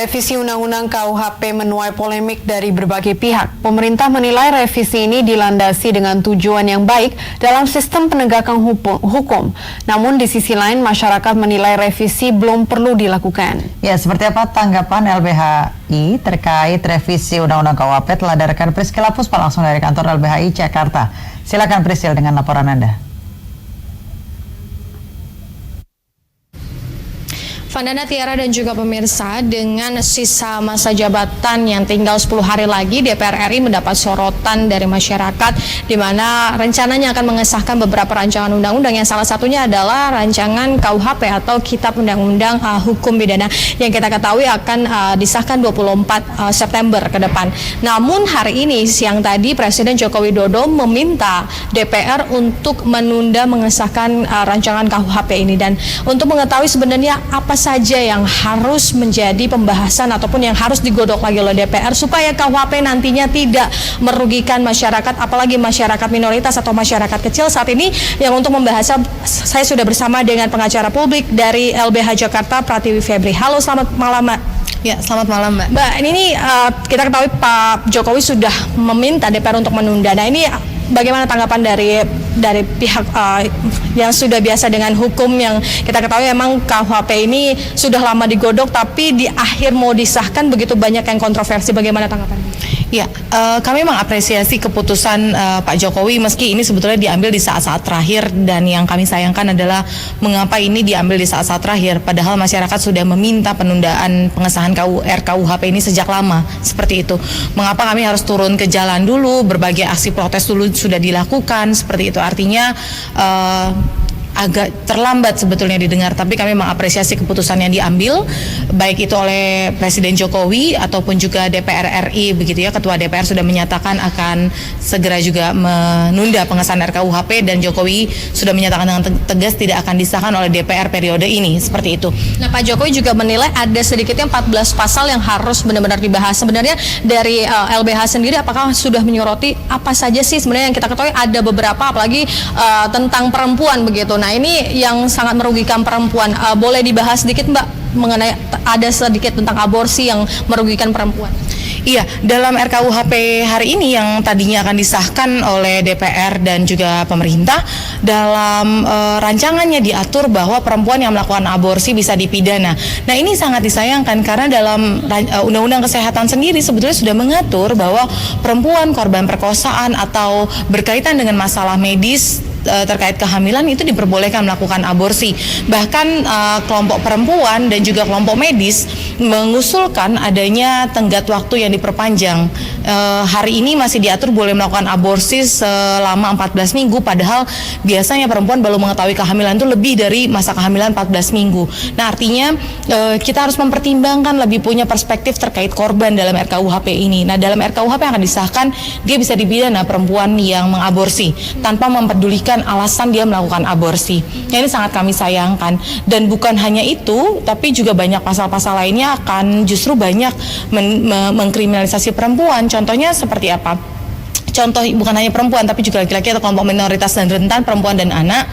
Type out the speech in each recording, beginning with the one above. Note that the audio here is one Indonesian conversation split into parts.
Revisi Undang-Undang KUHP menuai polemik dari berbagai pihak. Pemerintah menilai revisi ini dilandasi dengan tujuan yang baik dalam sistem penegakan hukum. Namun di sisi lain masyarakat menilai revisi belum perlu dilakukan. Ya, seperti apa tanggapan LBHI terkait revisi Undang-Undang KUHP telah ada rekan Priscila Puspa langsung dari kantor LBHI Jakarta. Silakan Priscil dengan laporan Anda. Vandana, Tiara dan juga pemirsa, dengan sisa masa jabatan yang tinggal 10 hari lagi, DPR RI mendapat sorotan dari masyarakat di mana rencananya akan mengesahkan beberapa rancangan undang-undang yang salah satunya adalah rancangan KUHP atau Kitab Undang-Undang Hukum Pidana yang kita ketahui akan disahkan 24 September ke depan. Namun hari ini siang tadi Presiden Joko Widodo meminta DPR untuk menunda mengesahkan rancangan KUHP ini, dan untuk mengetahui sebenarnya apa saja yang harus menjadi pembahasan ataupun yang harus digodok lagi oleh DPR supaya KUHP nantinya tidak merugikan masyarakat, apalagi masyarakat minoritas atau masyarakat kecil. Saat ini yang untuk membahasnya saya sudah bersama dengan pengacara publik dari LBH Jakarta, Pratiwi Febri. Halo, selamat malam, Mbak. Ya, selamat malam, Mbak. Mbak, ini kita ketahui Pak Jokowi sudah meminta DPR untuk menunda. Nah, ini bagaimana tanggapan dari pihak yang sudah biasa dengan hukum, yang kita ketahui memang KUHP ini sudah lama digodok tapi di akhir mau disahkan begitu banyak yang kontroversi. Bagaimana tanggapannya? Ya, kami mengapresiasi keputusan Pak Jokowi meski ini sebetulnya diambil di saat-saat terakhir, dan yang kami sayangkan adalah mengapa ini diambil di saat-saat terakhir padahal masyarakat sudah meminta penundaan pengesahan RKUHP ini sejak lama seperti itu. Mengapa kami harus turun ke jalan dulu, berbagai aksi protes dulu sudah dilakukan seperti itu. Artinya agak terlambat sebetulnya didengar, tapi kami mengapresiasi keputusan yang diambil baik itu oleh Presiden Jokowi ataupun juga DPR RI begitu ya. Ketua DPR sudah menyatakan akan segera juga menunda pengesahan RKUHP, dan Jokowi sudah menyatakan dengan tegas tidak akan disahkan oleh DPR periode ini seperti itu. Nah, Pak Jokowi juga menilai ada sedikitnya 14 pasal yang harus benar-benar dibahas. Sebenarnya dari LBH sendiri apakah sudah menyoroti apa saja sih sebenarnya yang kita ketahui ada beberapa, apalagi tentang perempuan begitu. Nah, ini yang sangat merugikan perempuan. Boleh dibahas sedikit, Mbak, mengenai ada sedikit tentang aborsi yang merugikan perempuan? Iya, dalam RKUHP hari ini yang tadinya akan disahkan oleh DPR dan juga pemerintah, dalam rancangannya diatur bahwa perempuan yang melakukan aborsi bisa dipidana. Nah, ini sangat disayangkan karena dalam Undang-Undang Kesehatan sendiri sebetulnya sudah mengatur bahwa perempuan korban perkosaan atau berkaitan dengan masalah medis terkait kehamilan itu diperbolehkan melakukan aborsi. Bahkan kelompok perempuan dan juga kelompok medis mengusulkan adanya tenggat waktu yang diperpanjang. Hari ini masih diatur boleh melakukan aborsi selama 14 minggu, padahal biasanya perempuan baru mengetahui kehamilan itu lebih dari masa kehamilan 14 minggu. Nah, artinya kita harus mempertimbangkan lebih punya perspektif terkait korban dalam RKUHP ini. Nah, dalam RKUHP yang akan disahkan, dia bisa dipidana perempuan yang mengaborsi tanpa mempedulikan alasan dia melakukan aborsi. Ya, ini sangat kami sayangkan, dan bukan hanya itu, tapi juga banyak pasal-pasal lainnya akan justru banyak mengkriminalisasi perempuan. Contohnya seperti apa? Contoh bukan hanya perempuan tapi juga laki-laki atau kelompok minoritas dan rentan, perempuan dan anak,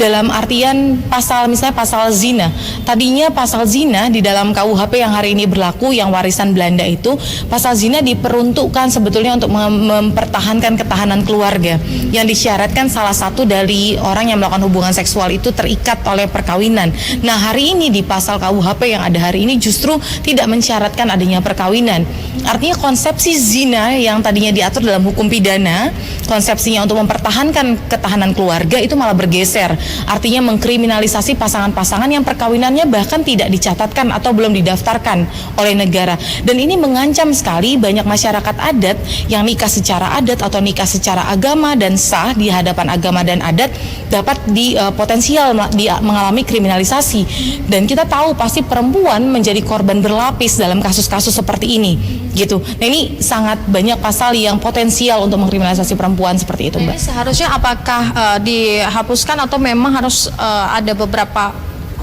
dalam artian misalnya pasal zina. Tadinya pasal zina di dalam KUHP yang hari ini berlaku, yang warisan Belanda itu, pasal zina diperuntukkan sebetulnya untuk mempertahankan ketahanan keluarga, yang disyaratkan salah satu dari orang yang melakukan hubungan seksual itu terikat oleh perkawinan. Nah, hari ini di pasal KUHP yang ada hari ini justru tidak mensyaratkan adanya perkawinan. Artinya konsepsi zina yang tadinya diatur dalam hukum pidana, konsepsinya untuk mempertahankan ketahanan keluarga itu malah bergeser. Artinya mengkriminalisasi pasangan-pasangan yang perkawinannya bahkan tidak dicatatkan atau belum didaftarkan oleh negara. Dan ini mengancam sekali banyak masyarakat adat yang nikah secara adat atau nikah secara agama dan sah di hadapan agama dan adat dapat potensial mengalami kriminalisasi. Dan kita tahu pasti perempuan menjadi korban berlapis dalam kasus-kasus seperti ini gitu. Nah, ini sangat banyak pasal yang potensial untuk mengkriminalisasi perempuan seperti itu, Mbak. Ini seharusnya apakah dihapuskan atau memang harus ada beberapa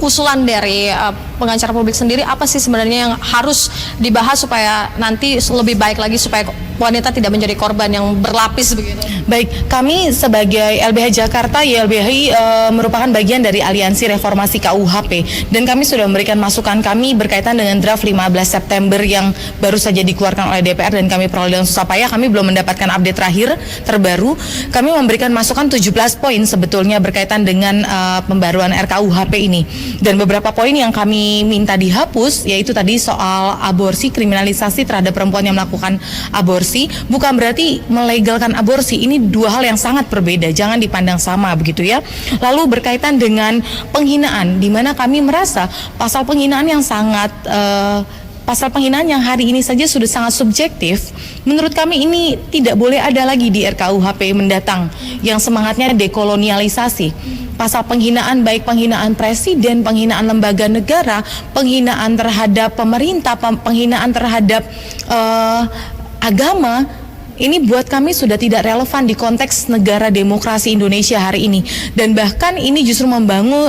usulan dari pengacara publik sendiri, apa sih sebenarnya yang harus dibahas supaya nanti lebih baik lagi supaya wanita tidak menjadi korban yang berlapis begitu? Baik, kami sebagai LBH Jakarta, YLBHI merupakan bagian dari Aliansi Reformasi KUHP, dan kami sudah memberikan masukan kami berkaitan dengan draft 15 September yang baru saja dikeluarkan oleh DPR dan kami peroleh dengan susah payah. Kami belum mendapatkan update terakhir terbaru. Kami memberikan masukan 17 poin sebetulnya berkaitan dengan pembaruan RKUHP ini, dan beberapa poin yang kami minta dihapus yaitu tadi soal aborsi, kriminalisasi terhadap perempuan yang melakukan aborsi. Bukan berarti melegalkan aborsi, ini dua hal yang sangat berbeda, jangan dipandang sama begitu ya. Lalu berkaitan dengan penghinaan, di mana kami merasa pasal penghinaan yang sangat pasal penghinaan yang hari ini saja sudah sangat subjektif, menurut kami ini tidak boleh ada lagi di RKUHP mendatang yang semangatnya dekolonialisasi. Pasal penghinaan, baik penghinaan presiden, penghinaan lembaga negara, penghinaan terhadap pemerintah, penghinaan terhadap agama, ini buat kami sudah tidak relevan di konteks negara demokrasi Indonesia hari ini, dan bahkan ini justru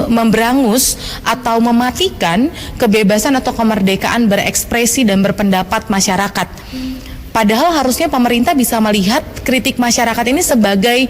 memberangus atau mematikan kebebasan atau kemerdekaan berekspresi dan berpendapat masyarakat. Padahal harusnya pemerintah bisa melihat kritik masyarakat ini sebagai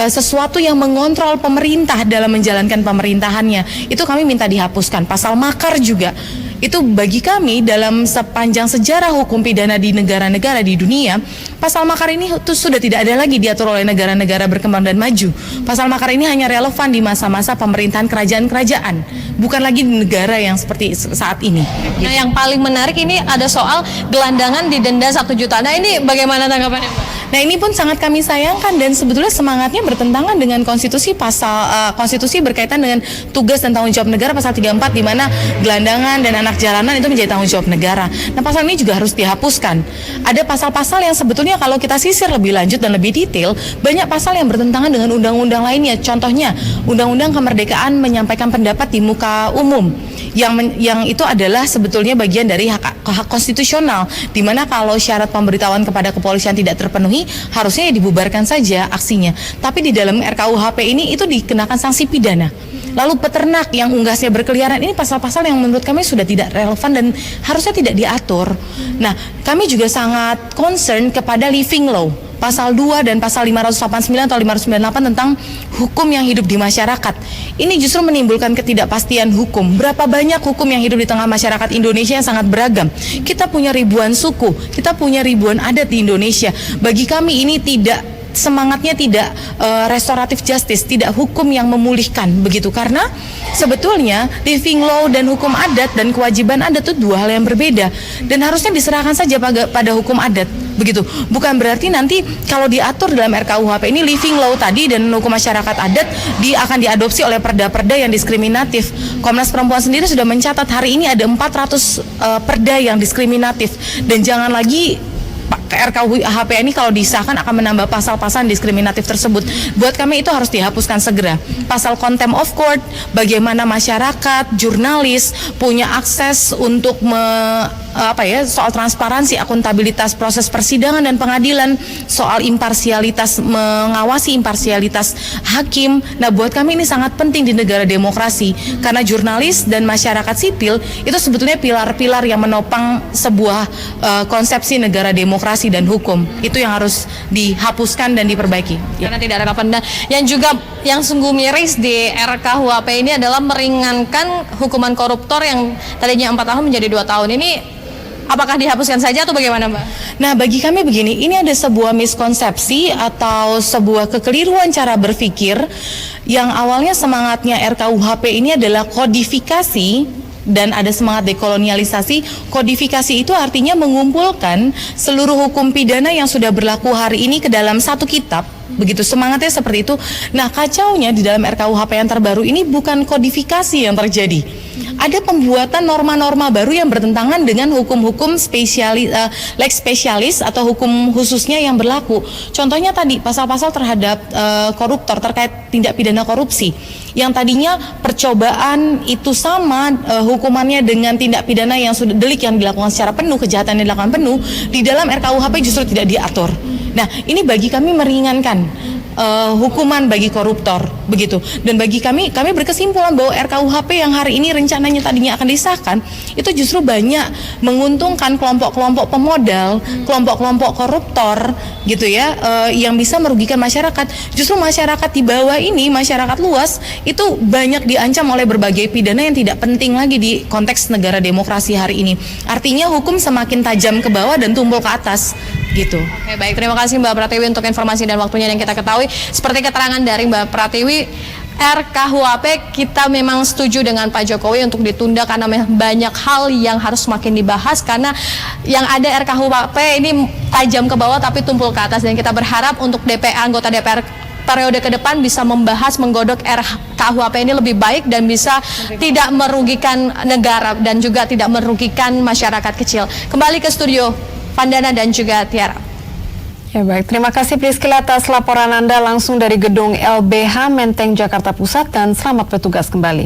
sesuatu yang mengontrol pemerintah dalam menjalankan pemerintahannya. Itu kami minta dihapuskan. Pasal makar juga. Itu bagi kami dalam sepanjang sejarah hukum pidana di negara-negara di dunia, pasal makar ini itu sudah tidak ada lagi diatur oleh negara-negara berkembang dan maju. Pasal makar ini hanya relevan di masa-masa pemerintahan kerajaan-kerajaan, bukan lagi di negara yang seperti saat ini. Nah, yang paling menarik ini ada soal gelandangan didenda 1 juta. Nah, ini bagaimana tanggapannya, Mbak? Nah, ini pun sangat kami sayangkan dan sebetulnya semangatnya bertentangan dengan konstitusi konstitusi berkaitan dengan tugas dan tanggung jawab negara pasal 34, di mana gelandangan dan anak jalanan itu menjadi tanggung jawab negara. Nah, pasal ini juga harus dihapuskan. Ada pasal-pasal yang sebetulnya kalau kita sisir lebih lanjut dan lebih detail, banyak pasal yang bertentangan dengan undang-undang lainnya. Contohnya, Undang-Undang Kemerdekaan menyampaikan pendapat di muka umum. Yang itu adalah sebetulnya bagian dari hak konstitusional, di mana kalau syarat pemberitahuan kepada kepolisian tidak terpenuhi, harusnya ya dibubarkan saja aksinya. Tapi di dalam RKUHP ini itu dikenakan sanksi pidana. Lalu peternak yang unggasnya berkeliaran, ini pasal-pasal yang menurut kami sudah tidak relevan dan harusnya tidak diatur. Nah, kami juga sangat concern kepada living law, pasal 2 dan pasal 589 atau 598 tentang hukum yang hidup di masyarakat. Ini justru menimbulkan ketidakpastian hukum. Berapa banyak hukum yang hidup di tengah masyarakat Indonesia yang sangat beragam. Kita punya ribuan suku, kita punya ribuan adat di Indonesia. Bagi kami ini semangatnya tidak restoratif justice, tidak hukum yang memulihkan begitu, karena sebetulnya living law dan hukum adat dan kewajiban adat itu dua hal yang berbeda dan harusnya diserahkan saja pada hukum adat begitu. Bukan berarti nanti kalau diatur dalam RKUHP ini living law tadi dan hukum masyarakat adat akan diadopsi oleh perda-perda yang diskriminatif. Komnas Perempuan sendiri sudah mencatat hari ini ada 400 perda yang diskriminatif, dan jangan lagi RKUHP ini kalau disahkan akan menambah pasal-pasal diskriminatif tersebut. Buat kami itu harus dihapuskan segera. Pasal contempt of court, bagaimana masyarakat, jurnalis punya akses untuk soal transparansi, akuntabilitas proses persidangan dan pengadilan, soal imparsialitas, mengawasi imparsialitas hakim. Nah, buat kami ini sangat penting di negara demokrasi, karena jurnalis dan masyarakat sipil itu sebetulnya pilar-pilar yang menopang sebuah konsepsi negara demokrasi dan hukum. Itu yang harus dihapuskan dan diperbaiki. Karena tidak relevan. Dan yang sungguh miris di RKUHP ini adalah meringankan hukuman koruptor yang tadinya 4 tahun menjadi 2 tahun. Ini apakah dihapuskan saja atau bagaimana, Mbak? Nah, bagi kami begini, ini ada sebuah miskonsepsi atau sebuah kekeliruan cara berpikir yang awalnya semangatnya RKUHP ini adalah kodifikasi dan ada semangat dekolonialisasi. Kodifikasi itu artinya mengumpulkan seluruh hukum pidana yang sudah berlaku hari ini ke dalam satu kitab. Begitu semangatnya seperti itu. Nah, kacaunya di dalam RKUHP yang terbaru ini bukan kodifikasi yang terjadi. Ada pembuatan norma-norma baru yang bertentangan dengan hukum-hukum lex spesialis atau hukum khususnya yang berlaku. Contohnya tadi pasal-pasal terhadap koruptor terkait tindak pidana korupsi. Yang tadinya percobaan itu sama hukumannya dengan tindak pidana yang sudah delik yang dilakukan secara penuh, kejahatan yang dilakukan penuh, di dalam RKUHP justru tidak diatur. Nah, ini bagi kami meringankan hukuman bagi koruptor begitu. Dan bagi kami berkesimpulan bahwa RKUHP yang hari ini rencananya tadinya akan disahkan itu justru banyak menguntungkan kelompok-kelompok pemodal, kelompok-kelompok koruptor gitu ya, yang bisa merugikan masyarakat. Justru masyarakat di bawah ini, masyarakat luas itu banyak diancam oleh berbagai pidana yang tidak penting lagi di konteks negara demokrasi hari ini. Artinya hukum semakin tajam ke bawah dan tumpul ke atas gitu. Oke, baik, terima kasih Mbak Pratiwi untuk informasi dan waktunya yang kita ketahui. Seperti keterangan dari Mbak Pratiwi, RKUHP kita memang setuju dengan Pak Jokowi untuk ditunda karena banyak hal yang harus semakin dibahas, karena yang ada RKUHP ini tajam ke bawah tapi tumpul ke atas, dan kita berharap untuk anggota DPR periode ke depan bisa membahas, menggodok RKUHP ini lebih baik dan bisa tidak merugikan negara dan juga tidak merugikan masyarakat kecil. Kembali ke studio, Pandana dan juga Tiara. Ya baik, terima kasih Priscila atas laporan Anda langsung dari gedung LBH Menteng Jakarta Pusat, dan selamat bertugas kembali.